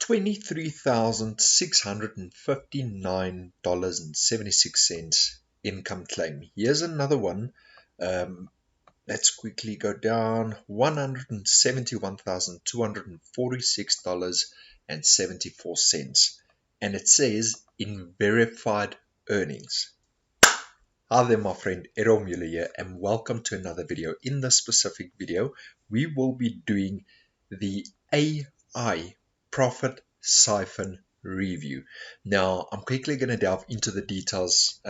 $23,659.76 income claim. Here's another one. Let's quickly go down. $171,246.74. And it says in verified earnings. Hi there, my friend Errol Muller here, and welcome to another video. In this specific video, we will be doing the AI Profit Siphon review. Now, I'm quickly going to delve into the details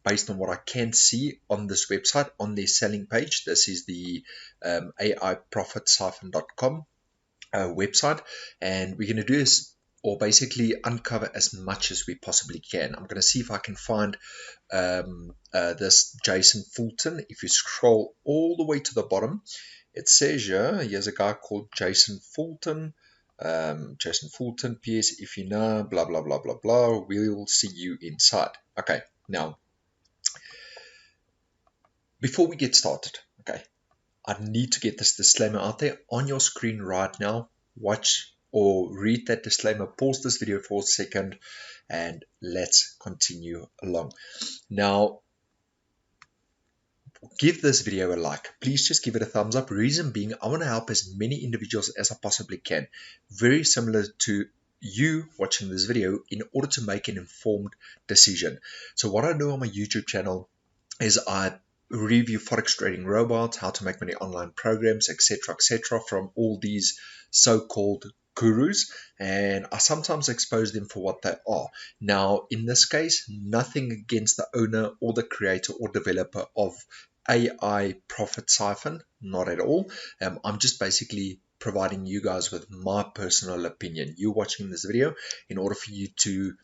based on what I can see on this website, on their selling page. This is the AIProfitSiphon.com website, and we're going to do this, or basically uncover as much as we possibly can. I'm going to see if I can find this Jason Fulton. If you scroll all the way to the bottom, it says here's a guy called Jason Fulton. Jason Fulton, PS, if you know, blah, blah, blah, blah, blah, we'll see you inside. Okay, now, before we get started, okay, I need to get this disclaimer out there on your screen right now. Watch or read that disclaimer, pause this video for a second, and let's continue along. Now, give this video a like. Please just give it a thumbs up. Reason being, I want to help as many individuals as I possibly can. Very similar to you watching this video, in order to make an informed decision. So what I do on my YouTube channel is I review forex trading robots, how to make money online programs, etc., from all these so-called gurus, and I sometimes expose them for what they are. Now, in this case, nothing against the owner or the creator or developer of AI Profit Siphon, not at all. I'm just basically providing you guys with my personal opinion. You're watching this video in order for you to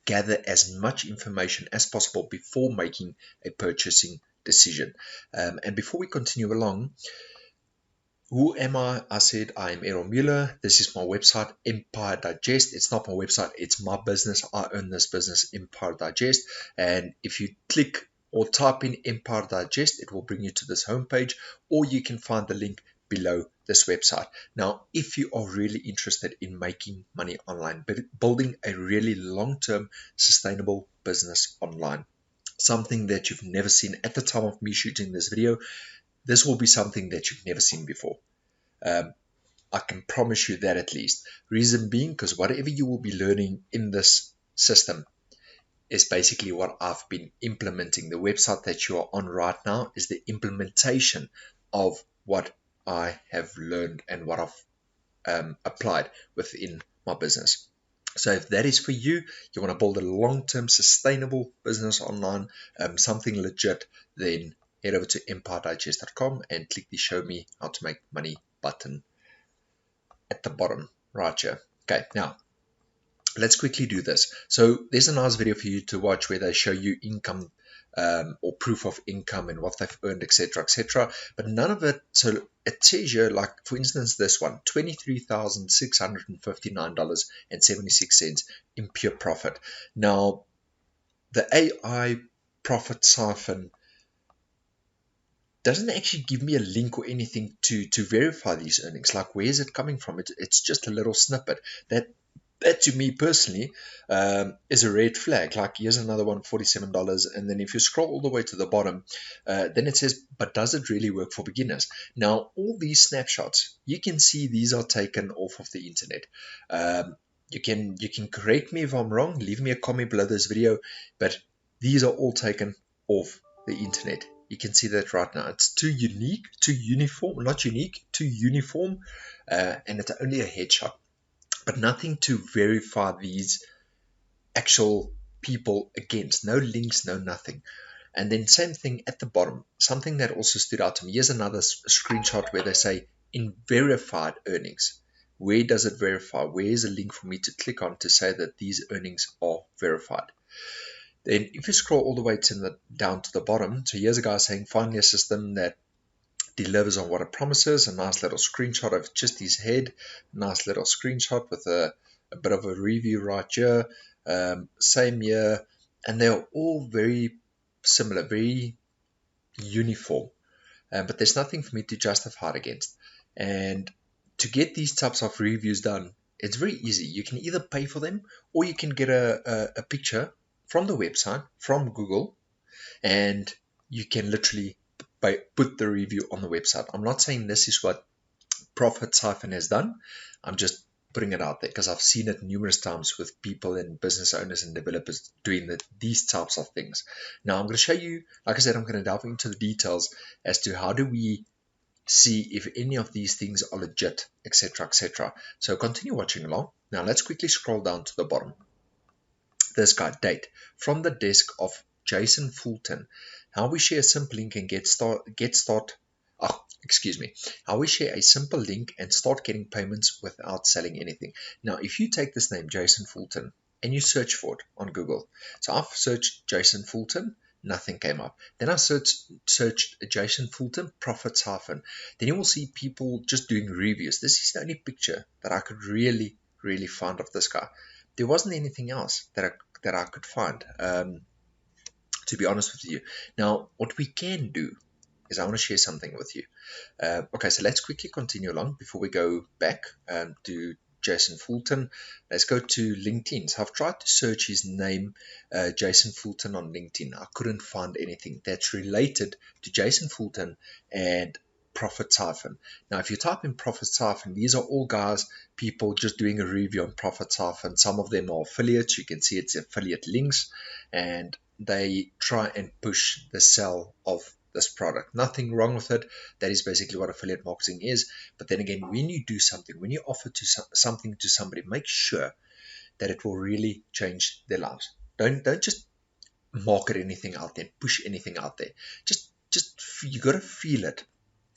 gather as much information as possible before making a purchasing decision. And before we continue along, who am I? I said I am Errol Muller. This is my website, Empire Digest. It's not my website, it's my business. I own this business, Empire Digest. And if you click or type in Empire Digest, it will bring you to this homepage, or you can find the link below this website. Now, if you are really interested in making money online, building a really long-term sustainable business online, something that you've never seen at the time of me shooting this video, this will be something that you've never seen before. I can promise you that, at least. Reason being, because whatever you will be learning in this system is basically what I've been implementing. The website that you are on right now is the implementation of what I have learned and what I've applied within my business. So if that is for you, you want to build a long-term sustainable business online, something legit, then head over to empiredigest.com and click the show me how to make money button at the bottom right here. Okay, now let's quickly do this. So there's a nice video for you to watch where they show you income or proof of income and what they've earned, etc., but none of it. So it says here, like for instance this one, $23,659.76 in pure profit. Now the AI Profit Siphon doesn't actually give me a link or anything to verify these earnings. Like, where is it coming from? It's just a little snippet that to me personally is a red flag. Like, here's another one, $47, and then if you scroll all the way to the bottom, then it says, but does it really work for beginners? Now, all these snapshots, you can see these are taken off of the internet. You can correct me if I'm wrong, leave me a comment below this video, but these are all taken off the internet. You can see that right now. It's too unique, too uniform, not unique, too uniform, and it's only a headshot, but nothing to verify these actual people against. No links, no nothing. And then same thing at the bottom, something that also stood out to me. Here's another screenshot where they say in verified earnings. Where does it verify? Where is a link for me to click on to say that these earnings are verified? Then if you scroll all the way down to the bottom, so here's a guy saying, finally a system that delivers on what it promises. A nice little screenshot of just his head, nice little screenshot with a bit of a review right here, same year, and they're all very similar, very uniform, but there's nothing for me to justify it against. And to get these types of reviews done, It's very easy. You can either pay for them or you can get a picture from the website, from Google, and you can literally put the review on the website. I'm not saying this is what Profit Siphon has done. I'm just putting it out there because I've seen it numerous times with people and business owners and developers doing these types of things. Now I'm going to show you, like I said, I'm going to delve into the details as to how do we see if any of these things are legit, etc., etc. So continue watching along. Now let's quickly scroll down to the bottom. This guy, date, from the desk of Jason Fulton. How we share a simple link and how we share a simple link and start getting payments without selling anything. Now, if you take this name, Jason Fulton, and you search for it on Google. So I've searched Jason Fulton, nothing came up. Then I searched Jason Fulton Profit Siphon. Then you will see people just doing reviews. This is the only picture that I could really find of this guy. There wasn't anything else that I could find, to be honest with you. Now, what we can do is I want to share something with you. Okay, so let's quickly continue along before we go back to Jason Fulton. Let's go to LinkedIn. So I've tried to search his name, Jason Fulton, on LinkedIn. I couldn't find anything that's related to Jason Fulton and Profit Siphon. Now, if you type in Profit Siphon, these are all guys, people just doing a review on Profit Siphon. Some of them are affiliates. You can see it's affiliate links, and they try and push the sell of this product. Nothing wrong with it. That is basically what affiliate marketing is. But then again, when you do something, when you offer something to somebody, make sure that it will really change their lives. Don't just market anything out there, push anything out there. Just you got to feel it.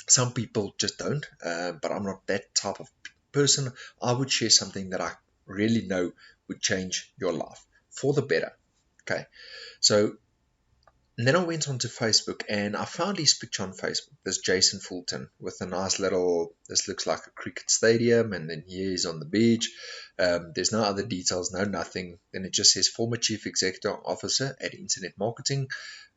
Some people just don't, but I'm not that type of person. I would share something that I really know would change your life for the better. Okay, so and then I went onto Facebook and I found his picture on Facebook. This Jason Fulton with a nice little, this looks like a cricket stadium, and then here he's on the beach. There's no other details, nothing. Then it just says former chief executive officer at Internet Marketing.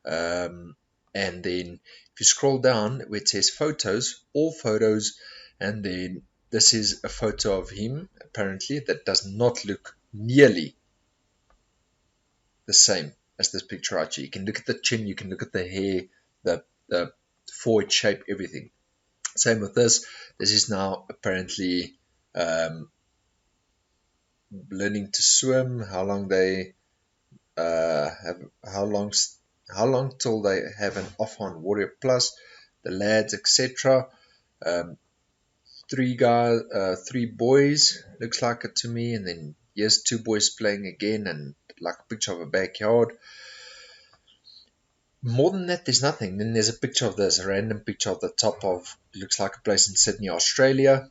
And then if you scroll down where it says photos, all photos, and then this is a photo of him apparently that does not look nearly the same as this picture right here. You can look at the chin, you can look at the hair, the forehead shape, everything. Same with this. This is now apparently learning to swim. How long they how long till they have an offer on Warrior Plus, the lads, etc. Three boys, looks like it to me, and then here's two boys playing again, and like a picture of a backyard. More than that, there's nothing. Then there's a picture of this, a random picture of the top of, looks like a place in Sydney, Australia.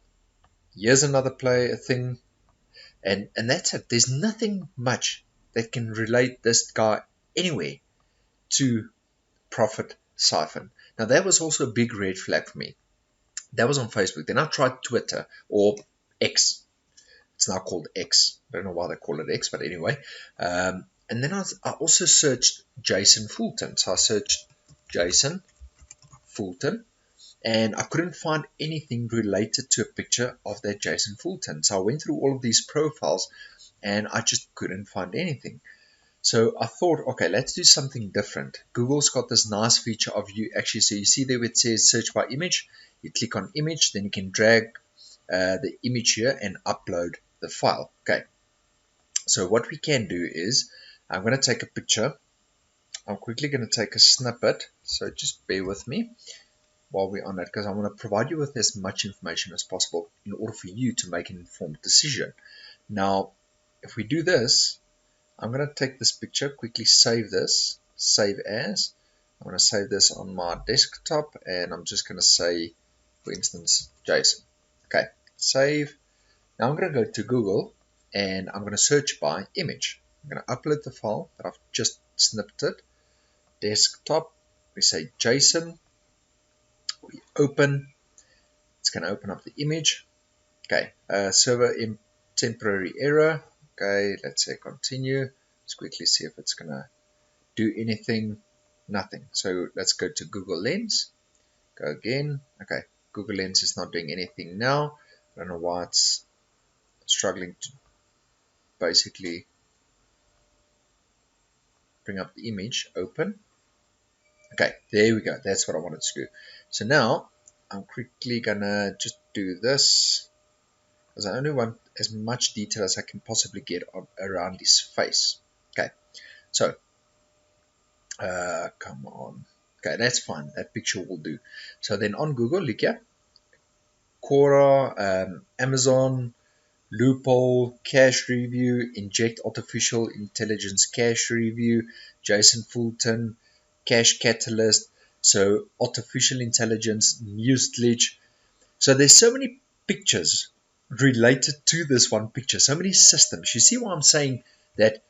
Here's another thing, and that's it. There's nothing much that can relate this guy anywhere to Profit Siphon. Now that was also a big red flag for me. That was on Facebook. Then I tried Twitter, or X. It's now called X. I don't know why they call it X, but anyway. And then I also searched Jason Fulton. So I searched Jason Fulton, and I couldn't find anything related to a picture of that Jason Fulton. So I went through all of these profiles, and I just couldn't find anything. So I thought, okay, let's do something different. Google's got this nice feature of you actually, so you see there where it says search by image. You click on image, then you can drag the image here and upload the file. Okay, so what we can do is I'm going to take a picture. I'm quickly going to take a snippet, so just bear with me while we're on it, because I want to provide you with as much information as possible in order for you to make an informed decision. Now, if we do this, I'm going to take this picture, quickly save this, save as. I'm going to save this on my desktop, and I'm just going to say, for instance, Jason. Okay, save. Now I'm going to go to Google, and I'm going to search by image. I'm going to upload the file that I've just snipped it. Desktop, we say Jason. We open. It's going to open up the image. Okay, server in temporary error. Okay, let's say continue. Let's quickly see if it's going to do anything. Nothing. So let's go to Google Lens. Go again. Okay, Google Lens is not doing anything now. I don't know why it's struggling to basically bring up the image. Open. Okay, there we go. That's what I wanted to do. So now I'm quickly gonna just do this, because I only want as much detail as I can possibly get around his face. Okay, so come on. Okay, that's fine. That picture will do. So then on Google, look here, Quora, Amazon, Loophole, Cash Review, Inject Artificial Intelligence Cash Review, Jason Fulton, Cash Catalyst, so Artificial Intelligence, News Glitch. So there's so many pictures related to this one picture, so many systems. You see why I'm saying that?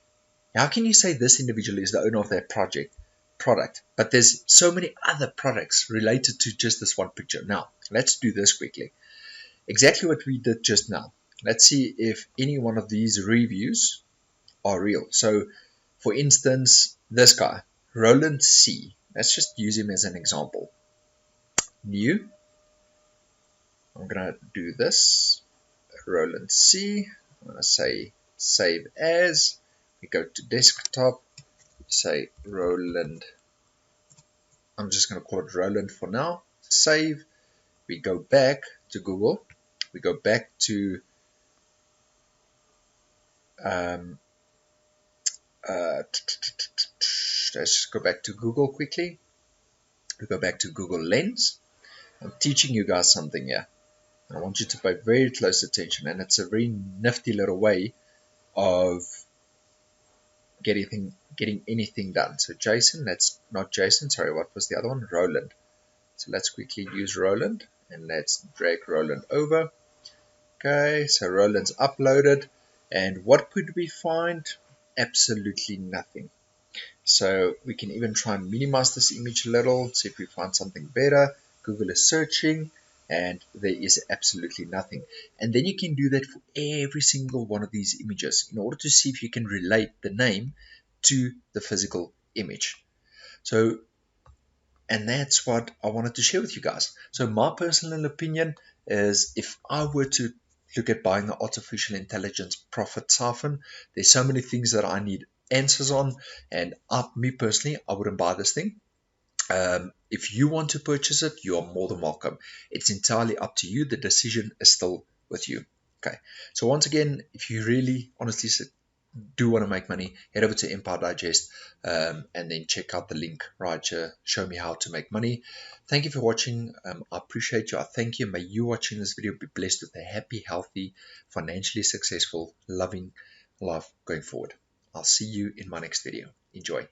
How can you say this individual is the owner of that product, but there's so many other products related to just this one picture? Now, let's do this quickly. Exactly what we did just now. Let's see if any one of these reviews are real. So, for instance, this guy, Roland C. Let's just use him as an example. New. I'm going to do this. Roland C. I'm going to say save as. We go to desktop. Say Roland. I'm just going to call it Roland for now. Save. We go back to Google. We go back to let's go back to Google quickly. We go back to Google Lens. I'm teaching you guys something here. I want you to pay very close attention, and it's a very nifty little way of getting anything done. So Jason, that's not Jason, sorry, what was the other one? Roland. So let's quickly use Roland, and let's drag Roland over. Okay, so Roland's uploaded, and what could we find? Absolutely nothing. So we can even try and minimize this image a little, see if we find something better. Google is searching, and there is absolutely nothing. And then you can do that for every single one of these images in order to see if you can relate the name to the physical image. So, and that's what I wanted to share with you guys. So my personal opinion is, if I were to look at buying an artificial intelligence profit siphon, there's so many things that I need answers on, and me personally, I wouldn't buy this thing. If you want to purchase it, you are more than welcome. It's entirely up to you. The decision is still with you. Okay. So once again, if you really honestly do want to make money, head over to Empire Digest, and then check out the link right here. Show me how to make money. Thank you for watching. I appreciate you. I thank you. May you watching this video be blessed with a happy, healthy, financially successful, loving life going forward. I'll see you in my next video. Enjoy.